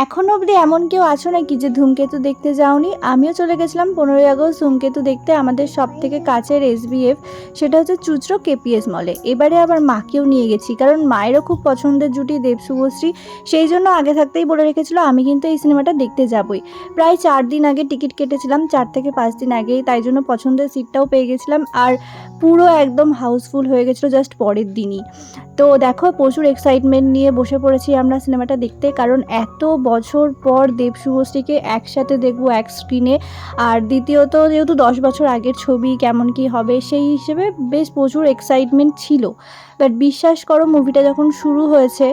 এখনো অবধি এমন কেউ আছো নাকি যে ধূমকেতু দেখতে যাওনি? আমিও চলে গেছিলাম 15ই আগস্ট ধূমকেতু দেখতে আমাদের সবথেকে কাছের এসবিএফ, সেটা হচ্ছে চুঁচড়ো কেপিএস মলে। এবারে আবার মাকেও নিয়ে গেছি, কারণ মায়েরও খুব পছন্দের জুটি দেব শুভশ্রী। সেই জন্য আগে থাকতেই বলে রেখেছিল আমি কিন্তু এই সিনেমাটা দেখতে যাবই। প্রায় 4 দিন আগে টিকিট কেটেছিলাম, 4 থেকে 5 দিন আগেই, তাই জন্য পছন্দের সিটটাও পেয়ে গেছিলাম। আর পুরো একদম হাউসফুল হয়ে গেছিলো জাস্ট পরের দিনই। তো দেখো, প্রচুর এক্সাইটমেন্ট নিয়ে বসে পড়েছি আমরা সিনেমাটা দেখতে, কারণ এত বছর পর দেব শুভশ্রীকে একসাথে দেখবো এক স্ক্রিনে। আর দ্বিতীয়ত যেহেতু 10 বছর আগের ছবি, কেমন কি হবে সেই হিসেবে বেশ প্রচুর এক্সাইটমেন্ট ছিল। বাট বিশ্বাস করো, মুভিটা যখন শুরু হয়েছে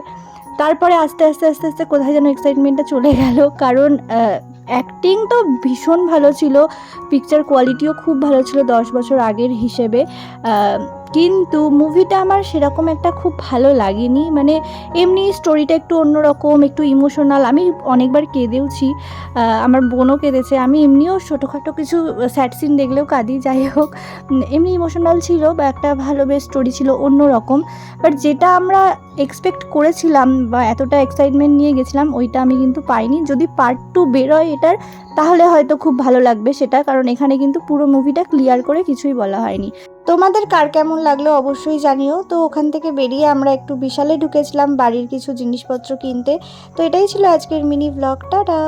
তারপরে আস্তে আস্তে আস্তে আস্তে কোথায় যেন এক্সাইটমেন্টটা চলে গেল। কারণ অ্যাক্টিং তো ভীষণ ভালো ছিল, পিকচার কোয়ালিটিও খুব ভালো ছিল 10 বছর আগের হিসেবে। কিন্তু মুভিটা আমার সেরকম একটা খুব ভালো লাগেনি। মানে এমনি স্টোরিটা একটু অন্যরকম, একটু ইমোশনাল। আমি অনেকবার কেঁদেওছি, আমার বোনও কেঁদেছে। আমি এমনিও ছোটোখাটো কিছু স্যাড সিন দেখলেও কাঁদি। যাই হোক, এমনি ইমোশনাল ছিল বা একটা ভালো বেশ স্টোরি ছিল অন্যরকম। বাট যেটা আমরা এক্সপেক্ট করেছিলাম বা এতটা এক্সাইটমেন্ট নিয়ে গেছিলাম, ওইটা আমি কিন্তু পাইনি। যদি পার্ট 2 বেরোয় এটার, তাহলে হয়তো খুব ভালো লাগবে সেটা, কারণ এখানে কিন্তু পুরো মুভিটা ক্লিয়ার করে কিছুই বলা হয়নি। তোমাদের কার কেমন লাগলো অবশ্যই জানিও। তো ওখান থেকে বেরিয়ে আমরা একটু বিশালে ঢুকেছিলাম বাড়ির কিছু জিনিসপত্র কিনতে। তো এটাই ছিল আজকের মিনি ব্লগ। টাটা।